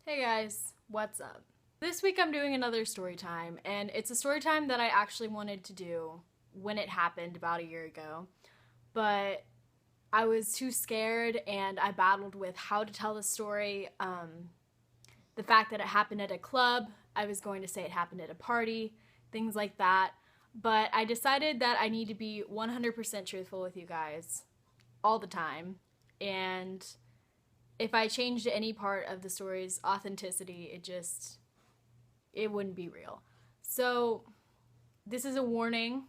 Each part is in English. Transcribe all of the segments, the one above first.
Hey guys, what's up? This week I'm doing another story time, and it's a story time that I actually wanted to do when it happened about a year ago, but I was too scared and I battled with how to tell the story. The fact that it happened at a club, I was going to say it happened at a party, things like that, but I decided that I need to be 100% truthful with you guys all the time, and if I changed any part of the story's authenticity, it wouldn't be real. So this is a warning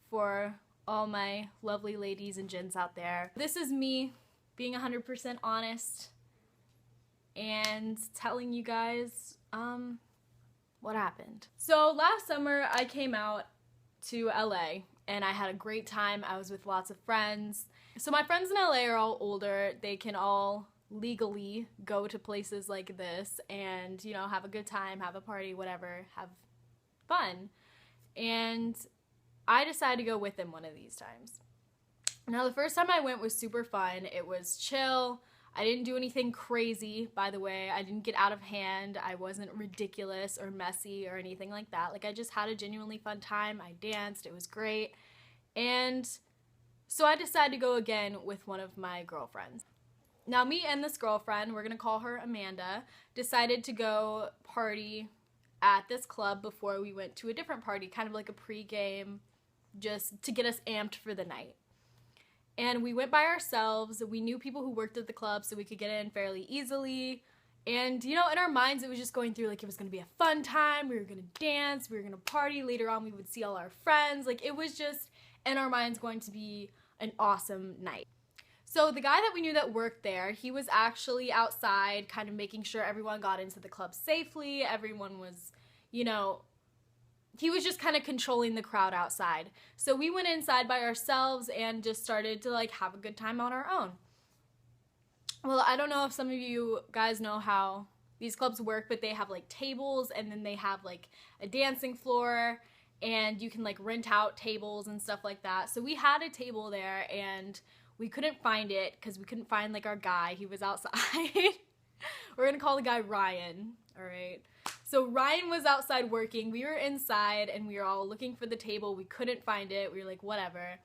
for all my lovely ladies and gents out there. This is me being 100% honest and telling you guys what happened. So last summer I came out to LA and I had a great time. I was with lots of friends. So my friends in LA are all older. They can all legally go to places like this and, you know, have a good time, have a party, whatever, have fun. And I decided to go with them one of these times. Now, the first time I went was super fun. It was chill. I didn't do anything crazy, by the way. I didn't get out of hand. I wasn't ridiculous or messy or anything like that. Like, I just had a genuinely fun time. I danced. It was great. And so I decided to go again with one of my girlfriends. Now, me and this girlfriend, we're gonna call her Amanda, decided to go party at this club before we went to a different party, kind of like a pre-game, just to get us amped for the night. And we went by ourselves. We knew people who worked at the club, so we could get in fairly easily. And, you know, in our minds, it was just going through, like, it was gonna be a fun time, we were gonna dance, we were gonna party, later on we would see all our friends. Like, it was just, in our minds, going to be an awesome night. So the guy that we knew that worked there, he was actually outside kind of making sure everyone got into the club safely. Everyone was, you know, he was just kind of controlling the crowd outside. So we went inside by ourselves and just started to like have a good time on our own. Well, I don't know if some of you guys know how these clubs work, but they have like tables and then they have like a dancing floor and you can like rent out tables and stuff like that. So we had a table there and we couldn't find it because we couldn't find like our guy. He was outside. We're gonna call the guy Ryan, all right? So Ryan was outside working. We were inside and we were all looking for the table. We couldn't find it. We were like, whatever.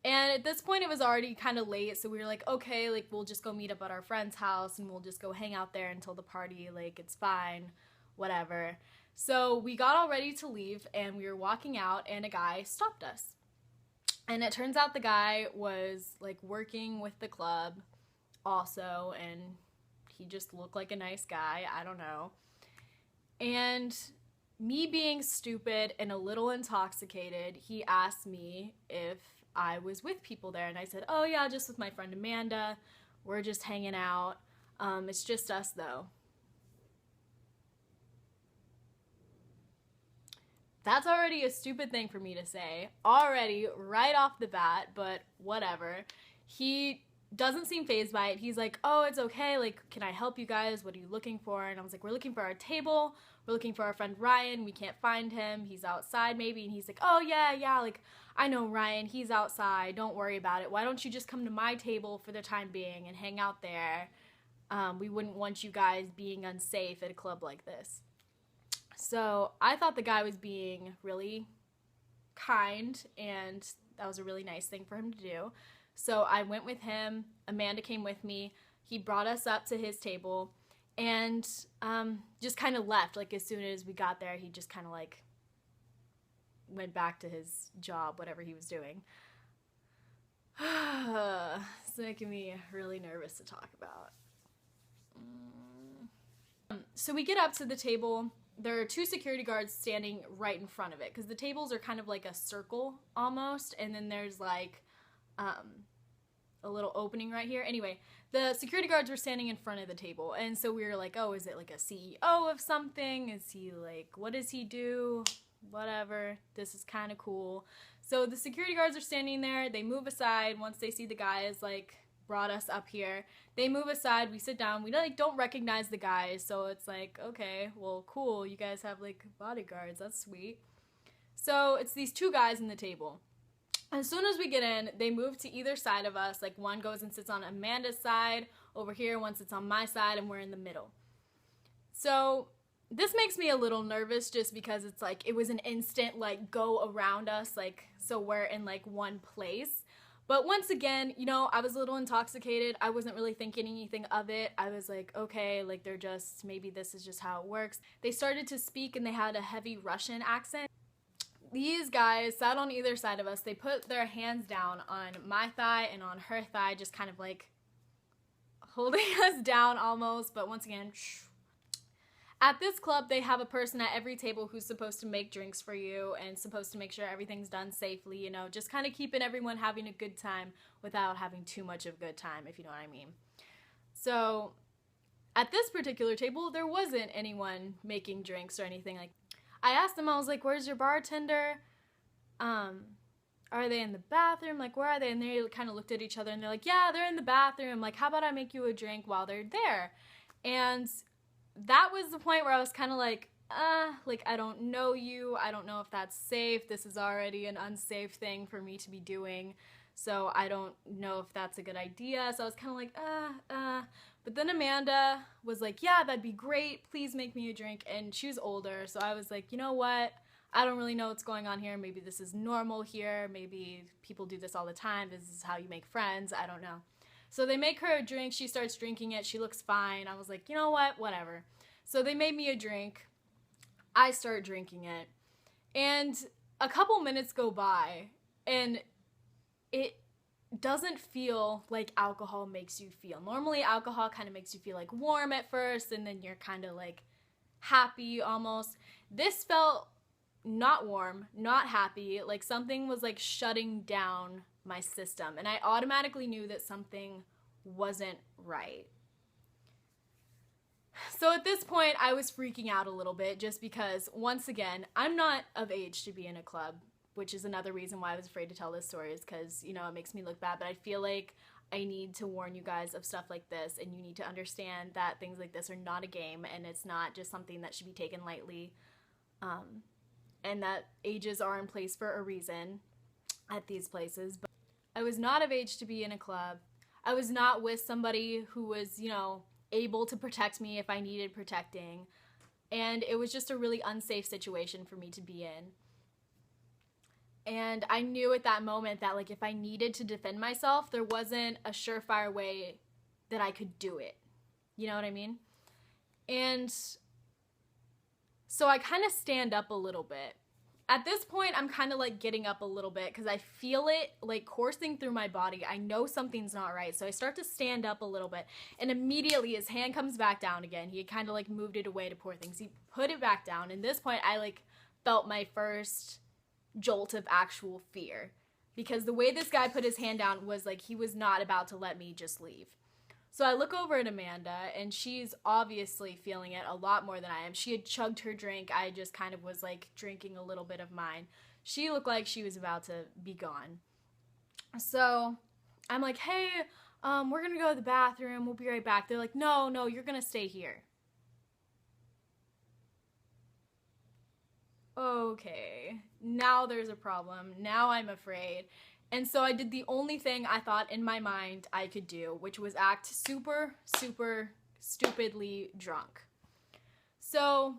And at this point it was already kind of late, so we were like, okay, like we'll just go meet up at our friend's house and we'll just go hang out there until the party, like it's fine, whatever. So we got all ready to leave and we were walking out and a guy stopped us. And it turns out the guy was like working with the club also, and he just looked like a nice guy, I don't know. And me being stupid and a little intoxicated, he asked me if I was with people there, and I said, oh yeah, just with my friend Amanda, we're just hanging out, it's just us though. That's already a stupid thing for me to say, already, right off the bat, but whatever. He doesn't seem fazed by it. He's like, oh, it's okay, like, can I help you guys? What are you looking for? And I was like, we're looking for our table, we're looking for our friend Ryan, we can't find him, he's outside maybe. And he's like, oh yeah, like, I know Ryan, he's outside, don't worry about it. Why don't you just come to my table for the time being and hang out there? We wouldn't want you guys being unsafe at a club like this. So I thought the guy was being really kind and that was a really nice thing for him to do. So I went with him, Amanda came with me, he brought us up to his table and just kind of left. Like as soon as we got there, he just kind of like went back to his job, whatever he was doing. It's making me really nervous to talk about. So we get up to the table. There are two security guards standing right in front of it because the tables are kind of like a circle almost, and then there's like a little opening right here. Anyway, the security guards were standing in front of the table, and so we were like, oh, is it like a CEO of something? Is he like, what does he do? Whatever, this is kind of cool. So the security guards are standing there, they move aside once they see the guys like brought us up here. They move aside, we sit down, we like don't recognize the guys, so it's like, okay, well cool, you guys have like bodyguards, that's sweet. So it's these two guys in the table. As soon as we get in, they move to either side of us, like one goes and sits on Amanda's side over here, one sits on my side, and we're in the middle. So this makes me a little nervous just because it's like it was an instant like go around us, like so we're in like one place. But once again, you know, I was a little intoxicated. I wasn't really thinking anything of it. I was like, okay, like they're just, maybe this is just how it works. They started to speak and they had a heavy Russian accent. These guys sat on either side of us. They put their hands down on my thigh and on her thigh, just kind of like holding us down almost. But once again, at this club, they have a person at every table who's supposed to make drinks for you and supposed to make sure everything's done safely, you know, just kind of keeping everyone having a good time without having too much of a good time, if you know what I mean. So at this particular table, there wasn't anyone making drinks or anything like that. I asked them, I was like, where's your bartender? Are they in the bathroom? Like, where are they? And they kind of looked at each other and they're like, yeah, they're in the bathroom. Like, how about I make you a drink while they're there? And that was the point where I was kind of like, I don't know you. I don't know if that's safe. This is already an unsafe thing for me to be doing. So I don't know if that's a good idea. So I was kind of like, But then Amanda was like, yeah, that'd be great. Please make me a drink. And she was older. So I was like, you know what? I don't really know what's going on here. Maybe this is normal here. Maybe people do this all the time. This is how you make friends. I don't know. So they make her a drink. She starts drinking it. She looks fine. I was like, you know what? Whatever. So they made me a drink. I start drinking it. And a couple minutes go by. And it doesn't feel like alcohol makes you feel. Normally, alcohol kind of makes you feel like warm at first. And then you're kind of like happy almost. This felt not warm, not happy. Like something was like shutting down my system. And I automatically knew that something wasn't right. So at this point, I was freaking out a little bit just because, once again, I'm not of age to be in a club, which is another reason why I was afraid to tell this story, is because, you know, it makes me look bad. But I feel like I need to warn you guys of stuff like this, and you need to understand that things like this are not a game, and it's not just something that should be taken lightly, and that ages are in place for a reason at these places. But I was not of age to be in a club. I was not with somebody who was, you know, able to protect me if I needed protecting. And it was just a really unsafe situation for me to be in. And I knew at that moment that, like, if I needed to defend myself, there wasn't a surefire way that I could do it. You know what I mean? And so I kind of stand up a little bit. At this point, I'm kind of like getting up a little bit because I feel it like coursing through my body. I know something's not right. So I start to stand up a little bit, and immediately his hand comes back down again. He kind of like moved it away to pour things. He put it back down. And at this point, I like felt my first jolt of actual fear, because the way this guy put his hand down was like he was not about to let me just leave. So I look over at Amanda, and she's obviously feeling it a lot more than I am. She had chugged her drink. I just kind of was like drinking a little bit of mine. She looked like she was about to be gone. So I'm like, hey, we're gonna go to the bathroom. We'll be right back. They're like, no, you're gonna stay here. Okay, now there's a problem. Now I'm afraid. And so I did the only thing I thought in my mind I could do, which was act super, super stupidly drunk. So,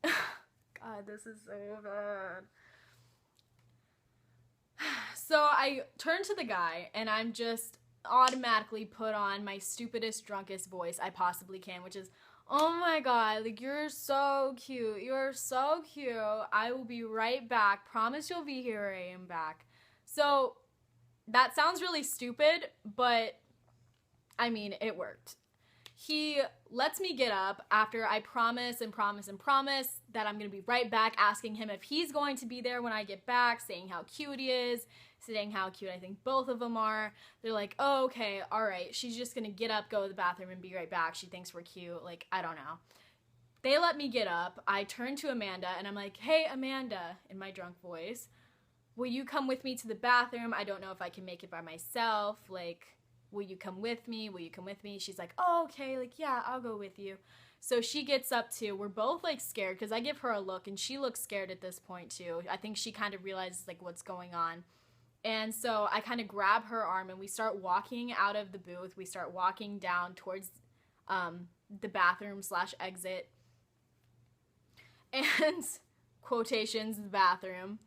God, this is so bad. So I turn to the guy, and I'm just automatically put on my stupidest, drunkest voice I possibly can, which is, oh my God, like, you're so cute. You're so cute. I will be right back. Promise you'll be here. I am back. So that sounds really stupid, but I mean, it worked. He lets me get up after I promise and promise and promise that I'm going to be right back, asking him if he's going to be there when I get back, saying how cute he is, saying how cute I think both of them are. They're like, oh, okay, all right. She's just going to get up, go to the bathroom, and be right back. She thinks we're cute. Like, I don't know. They let me get up. I turn to Amanda, and I'm like, hey, Amanda, in my drunk voice, will you come with me to the bathroom? I don't know if I can make it by myself. Like, will you come with me? Will you come with me? She's like, oh, okay. Like, yeah, I'll go with you. So she gets up too. We're both like scared because I give her a look, and she looks scared at this point too. I think she kind of realizes like what's going on. And so I kind of grab her arm, and we start walking out of the booth. We start walking down towards the bathroom / exit, and quotations, the bathroom,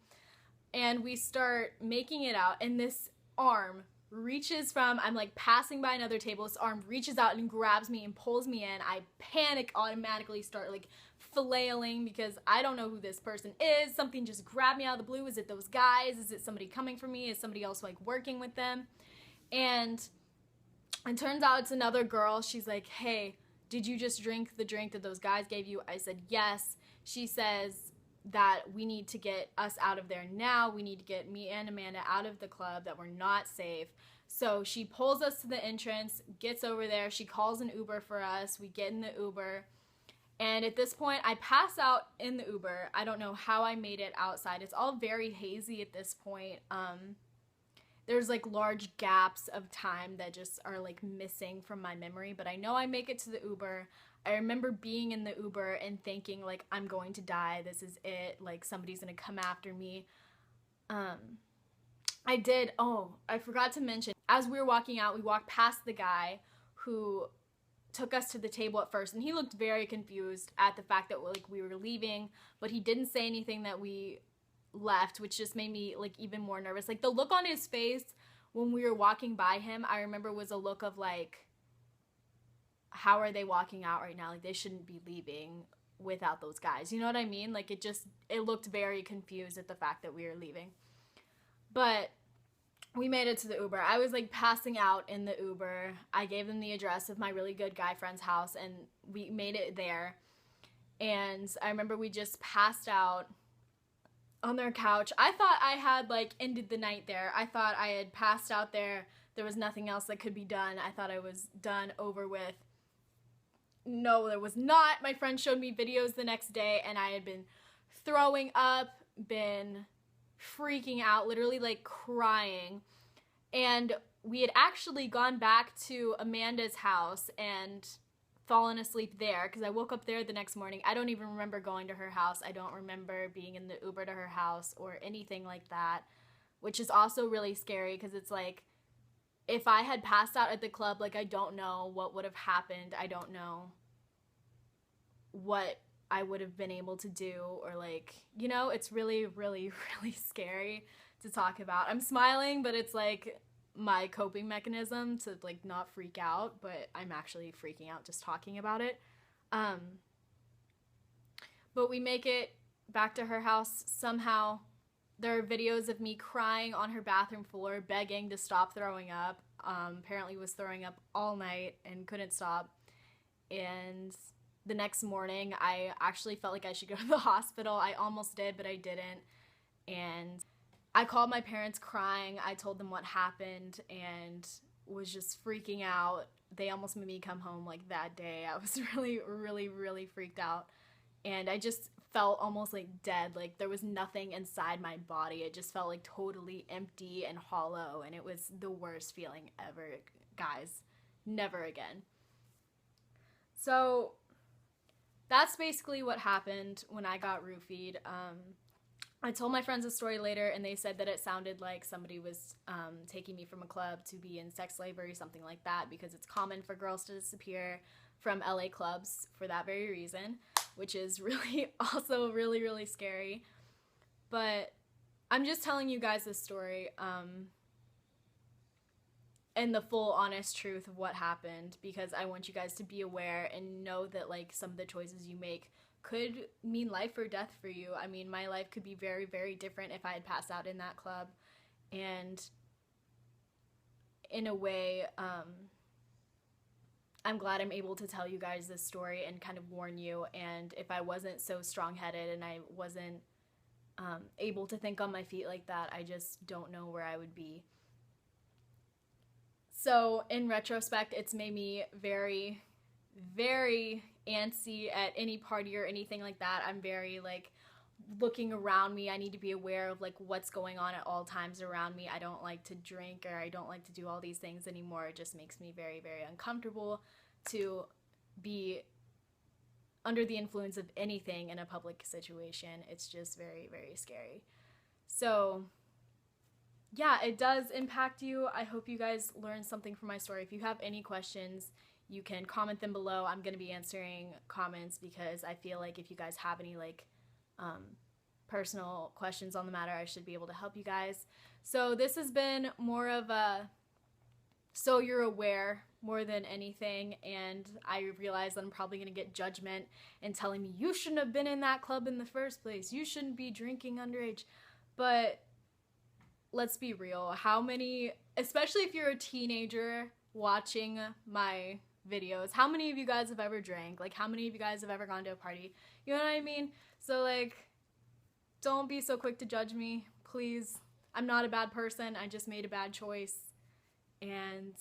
and we start making it out, and this arm reaches from, I'm like passing by another table, this arm reaches out and grabs me and pulls me in. I panic, automatically start like flailing because I don't know who this person is. Something just grabbed me out of the blue. Is it those guys? Is it somebody coming for me? Is somebody else like working with them? And it turns out it's another girl. She's like, hey, did you just drink the drink that those guys gave you? I said, yes. She says that we need to get us out of there now. We need to get me and Amanda out of the club, that we're not safe. So she pulls us to the entrance, gets over there. She calls an Uber for us. We get in the Uber. And at this point, I pass out in the Uber. I don't know how I made it outside. It's all very hazy at this point. There's like large gaps of time that just are like missing from my memory. But I know I make it to the Uber. I remember being in the Uber and thinking, like, I'm going to die. This is it. Like, somebody's going to come after me. I forgot to mention, as we were walking out, we walked past the guy who took us to the table at first, and he looked very confused at the fact that, like, we were leaving, but he didn't say anything that we left, which just made me, like, even more nervous. Like, the look on his face when we were walking by him, I remember was a look of, like, how are they walking out right now? Like, they shouldn't be leaving without those guys. You know what I mean? Like, it looked very confused at the fact that we were leaving. But we made it to the Uber. I was, like, passing out in the Uber. I gave them the address of my really good guy friend's house, and we made it there. And I remember we just passed out on their couch. I thought I had, like, ended the night there. I thought I had passed out there. There was nothing else that could be done. I thought I was done, over with. No, there was not. My friend showed me videos the next day, and I had been throwing up, been freaking out, literally like crying. And we had actually gone back to Amanda's house and fallen asleep there, because I woke up there the next morning. I don't even remember going to her house. I don't remember being in the Uber to her house or anything like that, which is also really scary, because it's like, if I had passed out at the club, like, I don't know what would have happened. I don't know what I would have been able to do, or, like, you know, it's really, really, really scary to talk about. I'm smiling, but it's like my coping mechanism to, like, not freak out, but I'm actually freaking out just talking about it. But we make it back to her house somehow. There are videos of me crying on her bathroom floor, begging to stop throwing up. Apparently was throwing up all night and couldn't stop. And the next morning, I actually felt like I should go to the hospital. I almost did, but I didn't. And I called my parents crying. I told them what happened and was just freaking out. They almost made me come home, like, that day. I was really, really, really freaked out. And I just felt almost like dead. Like, there was nothing inside my body. It just felt like totally empty and hollow, and it was the worst feeling ever, guys. Never again. So that's basically what happened when I got roofied. I told my friends the story later, and they said that it sounded like somebody was taking me from a club to be in sex slavery, something like that, because it's common for girls to disappear from LA clubs for that very reason, which is really also really, really scary. But I'm just telling you guys this story and the full honest truth of what happened, because I want you guys to be aware and know that, like, some of the choices you make could mean life or death for you. I mean, my life could be very, very different if I had passed out in that club. And in a way, I'm glad I'm able to tell you guys this story and kind of warn you. And if I wasn't so strong-headed and I wasn't able to think on my feet like that, I just don't know where I would be. So in retrospect, it's made me very, very antsy at any party or anything like that. I'm very, like, looking around me. I need to be aware of, like, what's going on at all times around me. I don't like to drink, or I don't like to do all these things anymore. It just makes me very, very uncomfortable to be under the influence of anything in a public situation. It's just very, very scary. So yeah, it does impact you. I hope you guys learned something from my story. If you have any questions, you can comment them below. I'm going to be answering comments because I feel like if you guys have any like personal questions on the matter, I should be able to help you guys. So this has been more of a so you're aware more than anything, and I realize that I'm probably going to get judgment and telling me you shouldn't have been in that club in the first place. You shouldn't be drinking underage. But let's be real. How many, especially if you're a teenager watching my videos, how many of you guys have ever drank? Like, how many of you guys have ever gone to a party? You know what I mean? So, like, don't be so quick to judge me, please. I'm not a bad person. I just made a bad choice. And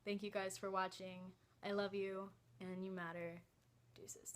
thank you guys for watching. I love you, and you matter. Deuces.